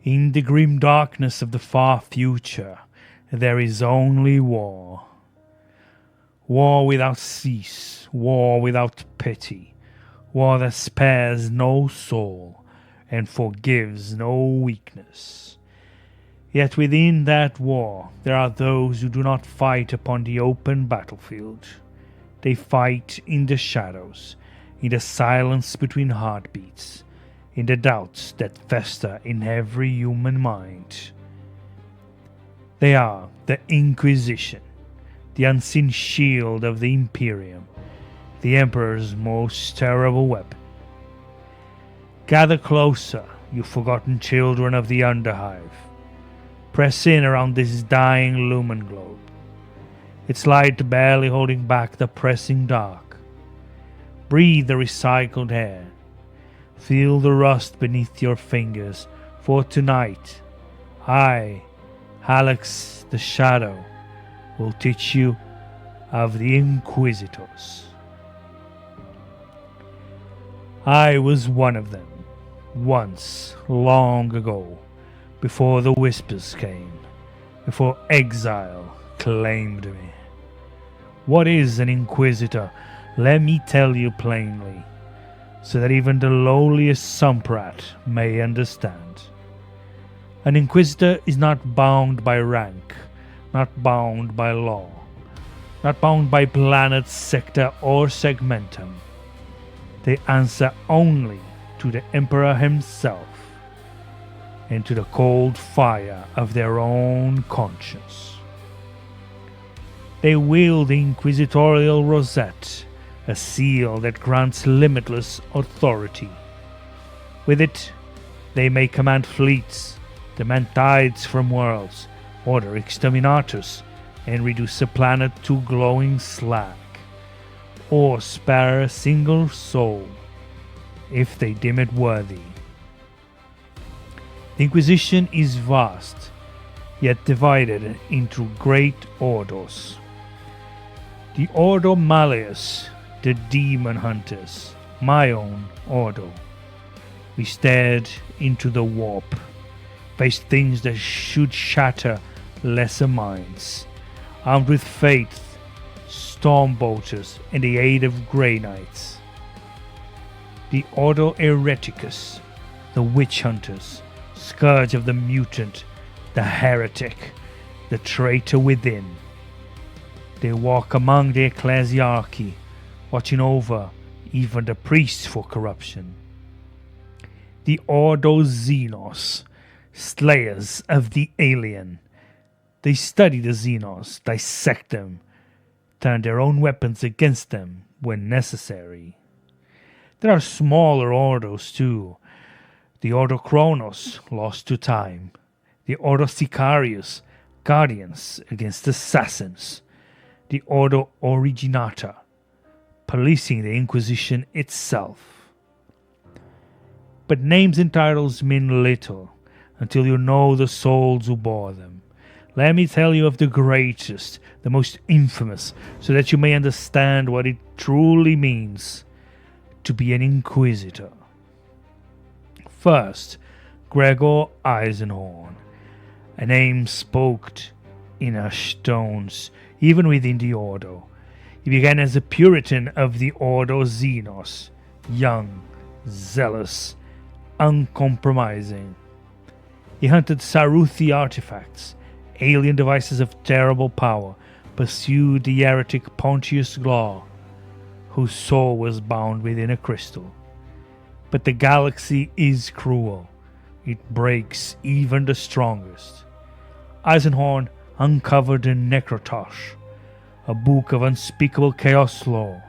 In the grim darkness of the far future, there is only war. War without cease, war without pity, war that spares no soul and forgives no weakness. Yet within that war, there are those who do not fight upon the open battlefield. They fight in the shadows, in the silence between heartbeats, in the doubts that fester in every human mind. They are the Inquisition, the unseen shield of the Imperium, the Emperor's most terrible weapon. Gather closer, you forgotten children of the underhive. Press in around this dying lumen globe, its light barely holding back the pressing dark. Breathe the recycled air. Feel the rust beneath your fingers, for tonight, I, Halex the Shadow, will teach you of the Inquisitors. I was one of them, once, long ago, before the whispers came, before exile claimed me. What is an Inquisitor? Let me tell you plainly, so that even the lowliest sumprat may understand. An Inquisitor is not bound by rank, not bound by law, not bound by planet, sector, or segmentum. They answer only to the Emperor himself and to the cold fire of their own conscience. They wield the inquisitorial rosette, a seal that grants limitless authority. With it, they may command fleets, demand tides from worlds, order exterminators, and reduce a planet to glowing slag, or spare a single soul, if they deem it worthy. The Inquisition is vast, yet divided into Great Ordos. The Ordo Malleus, the Demon Hunters, my own Ordo. We stared into the warp, faced things that should shatter lesser minds, armed with faith, stormbolters, and the aid of Grey Knights. The Ordo Hereticus, the Witch Hunters, scourge of the mutant, the heretic, the traitor within. They walk among the ecclesiarchy, watching over even the priests for corruption. The Ordo Xenos, slayers of the alien. They study the Xenos, dissect them, turn their own weapons against them when necessary. There are smaller Ordos too. The Ordo Chronos, lost to time. The Ordo Sicarius, guardians against assassins. The Ordo Originata, policing the Inquisition itself. But names and titles mean little until you know the souls who bore them. Let me tell you of the greatest, the most infamous, so that you may understand what it truly means to be an Inquisitor. First, Gregor Eisenhorn, a name spoke in hushed tones, even within the Ordo. He began as a Puritan of the Ordo Xenos, young, zealous, uncompromising. He hunted Saruthi artifacts, alien devices of terrible power, pursued the heretic Pontius Glaw, whose soul was bound within a crystal. But the galaxy is cruel. It breaks even the strongest. Eisenhorn uncovered the Necrotosh, a book of unspeakable chaos law.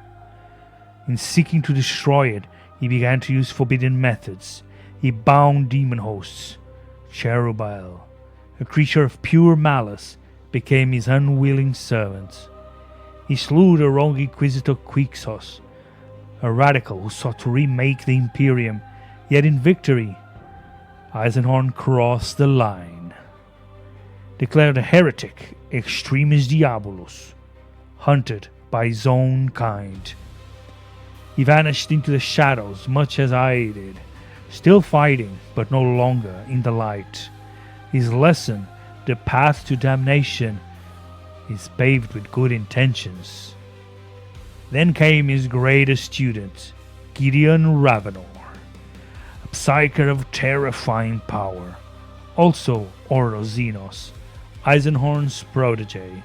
In seeking to destroy it, he began to use forbidden methods. He bound demon hosts. Cherubile, a creature of pure malice, became his unwilling servant. He slew the rogue Inquisitor Quixos, a radical who sought to remake the Imperium, yet in victory, Eisenhorn crossed the line. Declared a heretic, Extremis Diabolus, hunted by his own kind. He vanished into the shadows, much as I did, Still fighting, but no longer in the light. His lesson, the path to damnation, is paved with good intentions. Then came his greatest student, Gideon Ravenor, a psyker of terrifying power, also Ordo Xenos, Eisenhorn's protege.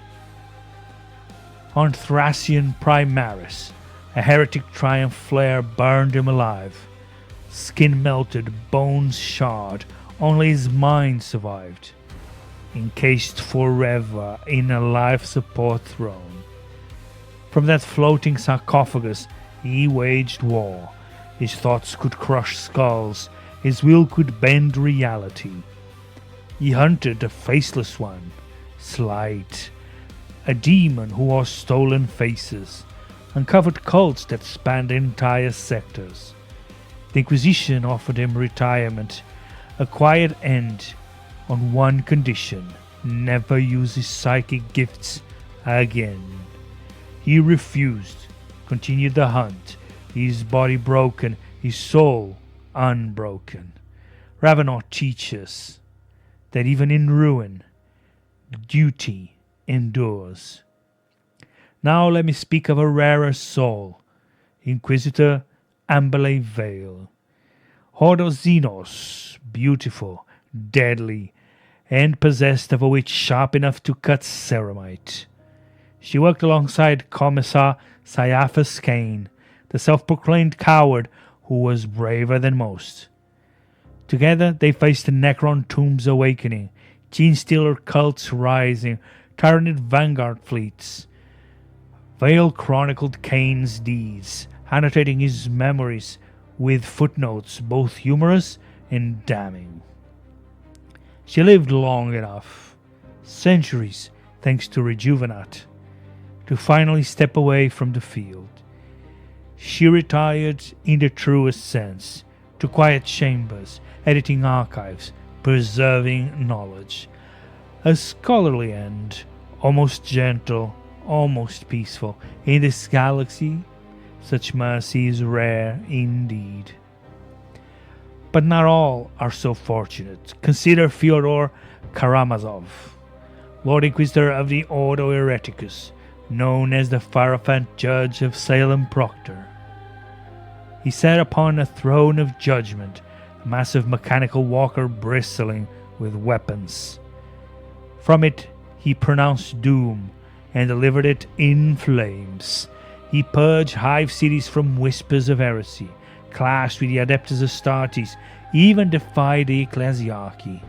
On Thracian Primaris, a heretic triumph flare burned him alive. Skin melted, bones charred, only his mind survived, encased forever in a life support throne. From that floating sarcophagus he waged war. His thoughts could crush skulls, his will could bend reality. He hunted the faceless one, Slight, a demon who wore stolen faces, uncovered cults that spanned entire sectors. The Inquisition offered him retirement, a quiet end, on one condition: never use his psychic gifts again. He refused, continued the hunt, his body broken, his soul unbroken. Ravenor teaches that even in ruin, duty endures. Now let me speak of a rarer soul, Inquisitor Amberley Vail. Ordo Xenos, beautiful, deadly, and possessed of a wit sharp enough to cut ceramite. She worked alongside Commissar Caiaphas Cain, the self-proclaimed coward who was braver than most. Together they faced the Necron Tombs awakening, Gene-stealer cults rising, Tyranid vanguard fleets. Vail chronicled Cain's deeds, annotating his memories with footnotes both humorous and damning. She lived long enough, centuries thanks to Rejuvenat, to finally step away from the field. She retired in the truest sense, to quiet chambers, editing archives, preserving knowledge. A scholarly end, almost gentle, almost peaceful. In this galaxy, such mercy is rare indeed. But not all are so fortunate. Consider Fyodor Karamazov, Lord Inquisitor of the Ordo Hereticus, known as the Pharophant Judge of Salem Proctor. He sat upon a throne of judgment, a massive mechanical walker bristling with weapons. From it he pronounced doom and delivered it in flames. He purged hive cities from whispers of heresy, clashed with the Adeptus Astartes, even defied the Ecclesiarchy.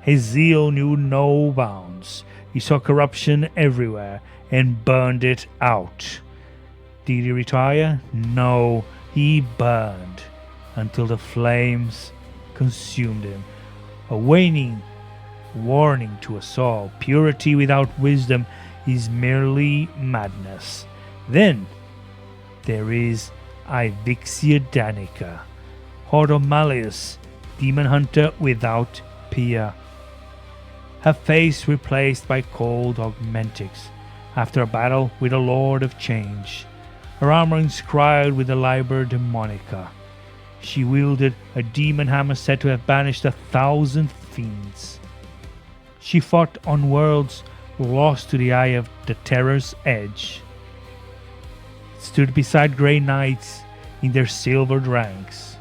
His zeal knew no bounds. He saw corruption everywhere and burned it out. Did he retire? No, he burned until the flames consumed him. A waning warning to us all: purity without wisdom is merely madness. Then there is Ivixia Dannica, Ordo Malleus, demon hunter without peer. Her face replaced by cold augmentics after a battle with a Lord of Change. Her armor inscribed with the Liber Demonica. She wielded a demon hammer said to have banished 1,000 fiends. She fought on worlds lost to the eye of the Terror's edge. Stood beside Grey Knights in their silvered ranks,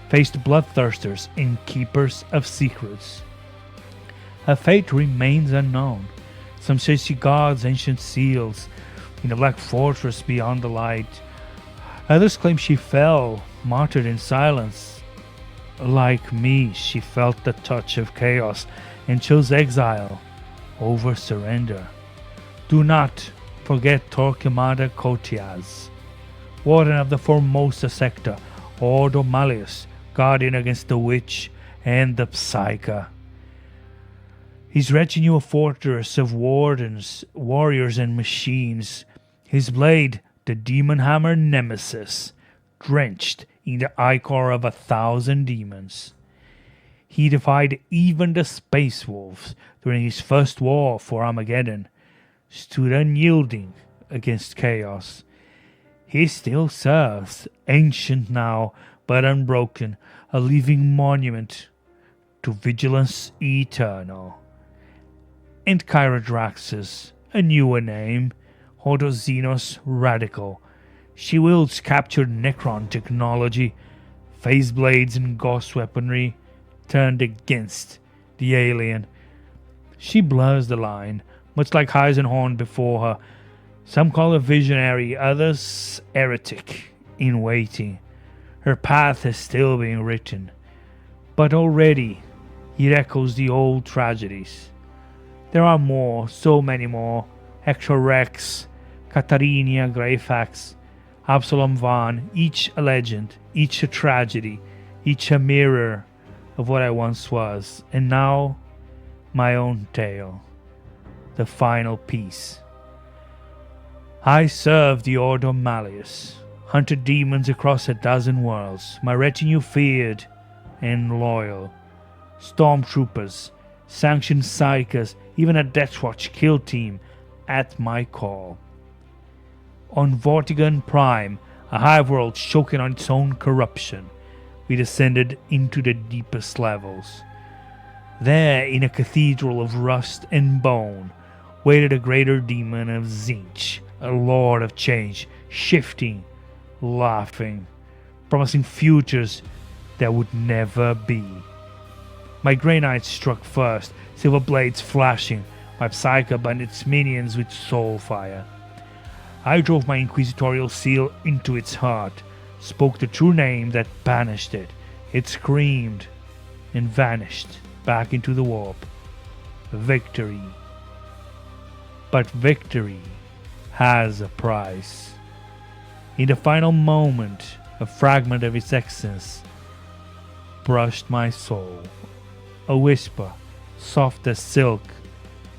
faced bloodthirsters and keepers of secrets. Her fate remains unknown. Some say she guards ancient seals in the black fortress beyond the light. Others claim she fell, martyred in silence. Like me, she felt the touch of chaos and chose exile over surrender. Do not forget Torquemada Coteaz, warden of the Formosa sector, Ordo Malleus, guardian against the witch and the psyker. His retinue a fortress of wardens, warriors and machines. His blade, the demon hammer Nemesis, drenched in the ichor of 1,000 demons. He defied even the space wolves during his first war for Armageddon, stood unyielding against chaos. He still serves, ancient now, but unbroken, a living monument to vigilance eternal. And Kyria Draxus, a newer name, Xenos Radical. She wields captured Necron technology, phase blades and ghost weaponry turned against the alien. She blurs the line, much like Eisenhorn before her. Some call her visionary, others heretic in waiting. Her path is still being written, but already it echoes the old tragedies. There are more, so many more. Hector Rex, Katarina Greyfax, Absalom Van, each a legend, each a tragedy, each a mirror of what I once was, and now my own tale, the final piece. I served the Ordo Malleus, hunted demons across a dozen worlds. My retinue feared and loyal. Stormtroopers, sanctioned psychers, even a Deathwatch kill team at my call. On Vortigern Prime, a hive world choking on its own corruption, we descended into the deepest levels. There, in a cathedral of rust and bone, waited a greater demon of Zinch, a lord of change, shifting, laughing, promising futures that would never be. My Grey Knight struck first, silver blades flashing, my Psyker burned its minions with soul fire. I drove my inquisitorial seal into its heart, spoke the true name that banished it. It screamed and vanished back into the warp. Victory. But victory has a price. In the final moment, a fragment of its essence brushed my soul. A whisper, soft as silk,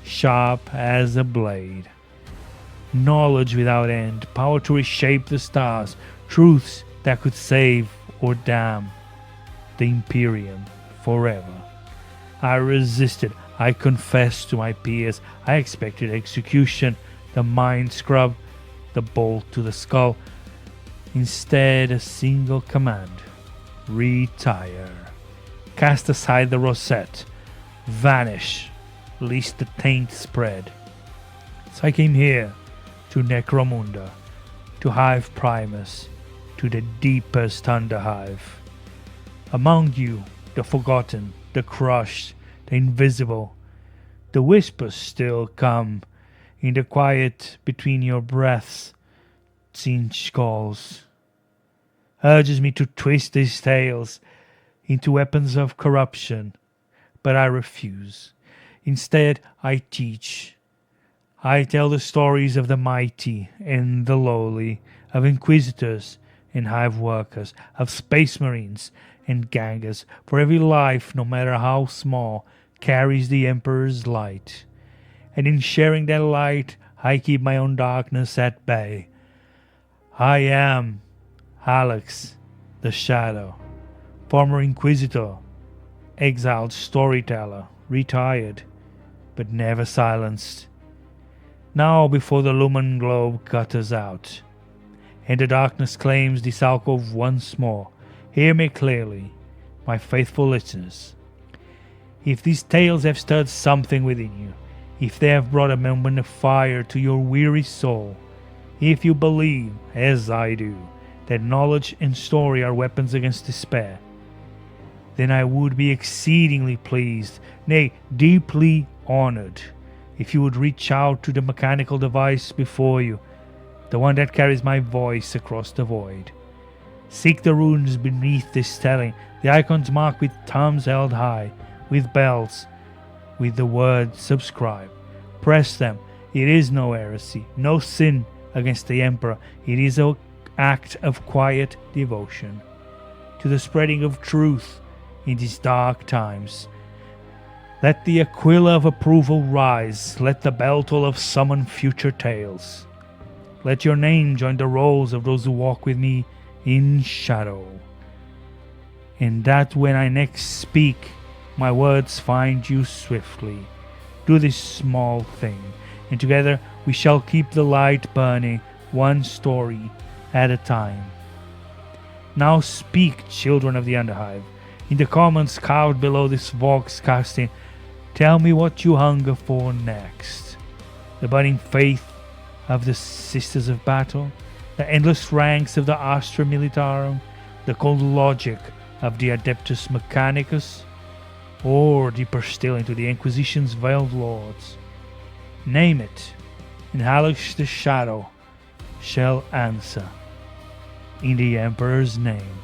sharp as a blade. Knowledge without end, power to reshape the stars, truths that could save or damn the Imperium forever. I resisted, I confessed to my peers, I expected execution, the mind scrub, the bolt to the skull. Instead, a single command: retire. Cast aside the rosette, vanish, lest the taint spread. So I came here, to Necromunda, to Hive Primus, to the deepest underhive. Among you, the forgotten, the crushed, the invisible, the whispers still come. In the quiet between your breaths, Zinch calls, urges me to twist these tales into weapons of corruption, but I refuse. Instead, I teach. I tell the stories of the mighty and the lowly, of inquisitors and hive workers, of space marines and gangers, for every life, no matter how small, carries the Emperor's light. And in sharing that light, I keep my own darkness at bay. I am Halex the Shadow, former Inquisitor, exiled storyteller, retired, but never silenced. Now before the lumen globe gutters out, and the darkness claims this alcove once more, hear me clearly, my faithful listeners. If these tales have stirred something within you, if they have brought a moment of fire to your weary soul, if you believe, as I do, that knowledge and story are weapons against despair, then I would be exceedingly pleased, nay, deeply honored, if you would reach out to the mechanical device before you, the one that carries my voice across the void. Seek the runes beneath this telling, the icons marked with thumbs held high, with bells, with the word subscribe. Press them. It is no heresy, no sin against the Emperor. It is an act of quiet devotion to the spreading of truth in these dark times. Let the Aquila of approval rise. Let the bell toll of summon future tales. Let your name join the rolls of those who walk with me in shadow. And that when I next speak, my words find you swiftly. Do this small thing, and together we shall keep the light burning, one story at a time. Now speak, children of the underhive. In the comments carved below this vox casting, tell me what you hunger for next. The burning faith of the Sisters of Battle, the endless ranks of the Astra Militarum, the cold logic of the Adeptus Mechanicus, or deeper still into the Inquisition's veiled lords. Name it, and Halex the Shadow shall answer in the Emperor's name.